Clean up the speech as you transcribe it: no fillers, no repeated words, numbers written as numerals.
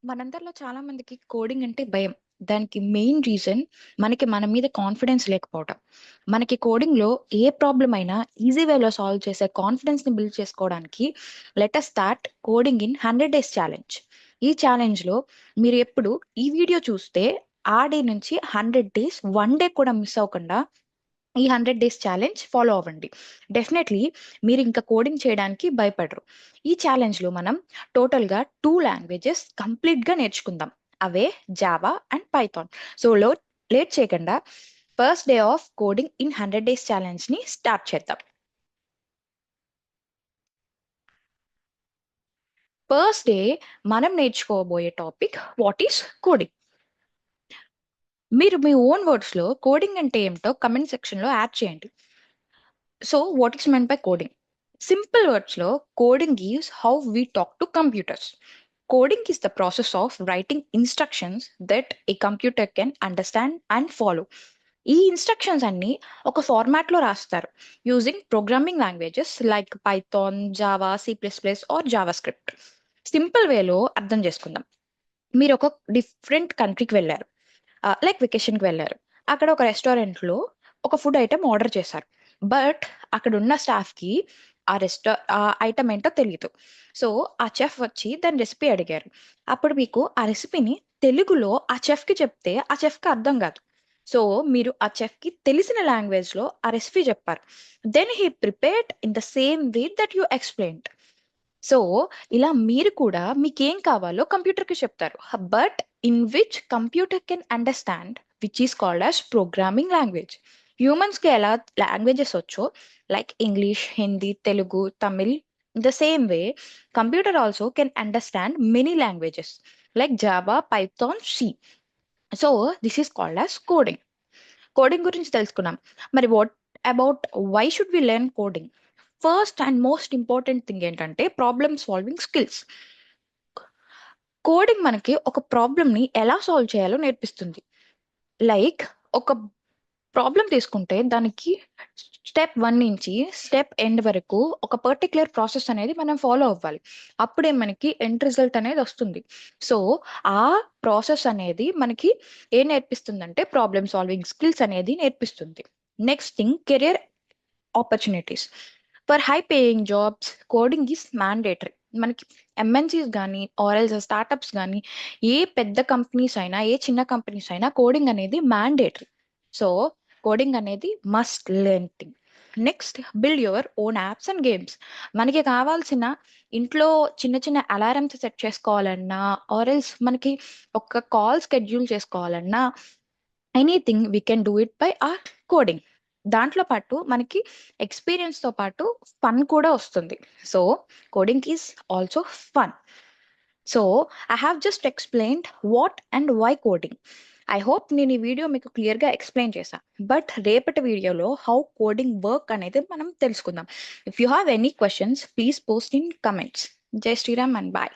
మనందరిలో చాలా మందికి కోడింగ్ అంటే భయం. దానికి మెయిన్ రీజన్ మనకి మన మీద కాన్ఫిడెన్స్ లేకపోవటం. మనకి కోడింగ్‌లో ఏ ప్రాబ్లమ్ అయినా ఈజీ వేలో సాల్వ్ చేసే కాన్ఫిడెన్స్‌ని బిల్డ్ చేసుకోవడానికి let us start coding in 100 days challenge. ఈ ఛాలెంజ్‌లో మీరు ఎప్పుడు ఈ వీడియో చూస్తే ఆ డే నుంచి 100 డేస్ 1 డే కూడా మిస్ అవ్వకుండా ఈ 100 డేస్ ఛాలెంజ్ ఫాలో అవ్వండి. డెఫినెట్‌లీ మీరు ఇంకా కోడింగ్ చేయడానికి భయపడరు. ఈ ఛాలెంజ్‌లో మనం టోటల్‌గా 2 లాంగ్వేజెస్ కంప్లీట్‌గా నేర్చుకుందాం. అవే Java and Python. So, late చేయకుండా first day of coding in 100 days ఛాలెంజ్‌ని స్టార్ట్ చేద్దాం. ఫస్ట్ డే మనం నేర్చుకోబోయే టాపిక్ వాట్ ఈస్ కోడింగ్. మీరు మీ ఓన్ వర్డ్స్‌లో కోడింగ్ అంటే ఏమిటో కామెంట్ సెక్షన్‌లో యాడ్ చేయండి. So, what is meant by coding? Simple words lo, coding is how we talk to computers. Coding is the process of writing instructions that a computer can understand and follow. ఈ instructions అన్ని ఒక format లో రాస్తారు using programming languages like Python, Java, C++ or JavaScript. Simple వేలో అర్థం చేసుకుందాం. మీరు ఒక డిఫరెంట్ కంట్రీకి వెళ్ళారు, లైక్ వెకేషన్కి వెళ్ళారు. అక్కడ ఒక రెస్టారెంట్లో ఒక ఫుడ్ ఐటమ్ ఆర్డర్ చేశారు. బట్ అక్కడ ఉన్న స్టాఫ్కి ఆ ఐటమ్ ఏంటో తెలియదు. సో ఆ చెఫ్ వచ్చి దాని రెసిపీ అడిగారు. అప్పుడు మీకు ఆ రెసిపీని తెలుగులో ఆ చెఫ్కి చెప్తే ఆ చెఫ్కి అర్థం కాదు. సో మీరు ఆ చెఫ్కి తెలిసిన లాంగ్వేజ్లో ఆ రెసిపీ చెప్పారు. Then he prepared in the same way that you explained. So ఇలా మీరు కూడా మీకేం కావాలో కంప్యూటర్కి చెప్తారు. But in which computer can understand, which is called as programming language. హ్యూమన్స్కి ఎలా లాంగ్వేజెస్ వచ్చో like English, Hindi, Telugu, Tamil, the same way computer also can understand many languages like Java, Python, C. So this is called as coding. Coding గురించి తెలుసుకున్నాం. మరి what about why should we learn coding? First and most important thing ఏంటంటే problem solving skills. Coding మనకి ఒక ప్రాబ్లమ్ని ఎలా solve చేయాలో నేర్పిస్తుంది. లైక్ ఒక ప్రాబ్లం తీసుకుంటే దానికి స్టెప్ 1 నుంచి స్టెప్ ఎండ్ వరకు ఒక పర్టిక్యులర్ ప్రాసెస్ అనేది మనం ఫాలో అవ్వాలి. అప్పుడే మనకి ఎండ్ రిజల్ట్ అనేది వస్తుంది. సో ఆ ప్రాసెస్ అనేది మనకి ఏం నేర్పిస్తుందంటే ప్రాబ్లమ్ సాల్వింగ్ స్కిల్స్ అనేది నేర్పిస్తుంది. Next thing, career opportunities. For high paying jobs coding is mandatory. మనకి ఎంఎన్సీస్ కానీ ఆర్ఎల్స్ స్టార్టప్స్ కానీ ఏ పెద్ద కంపెనీస్ అయినా ఏ చిన్న కంపెనీస్ అయినా కోడింగ్ అనేది మ్యాండేటరీ. సో కోడింగ్ అనేది must learn thing. Next, build your own apps and games. మనకి కావాల్సిన ఇంట్లో చిన్న చిన్న అలారమ్స్ సెట్ చేసుకోవాలన్నా ఆర్ఎల్స్ మనకి ఒక కాల్ స్కెడ్యూల్ చేసుకోవాలన్నా anything we can do it by our coding. దాంట్లో పాటు మనకి ఎక్స్పీరియన్స్తో పాటు ఫన్ కూడా వస్తుంది. So coding is also fun. So I have just explained what and why coding. I hope నేను ఈ వీడియో మీకు క్లియర్గా ఎక్స్ప్లెయిన్ చేశాను. బట్ రేపటి వీడియోలో హౌ కోడింగ్ వర్క్ అనేది మనం తెలుసుకుందాం. If you have any questions please post in comments. జై శ్రీరామ్ అండ్ బాయ్.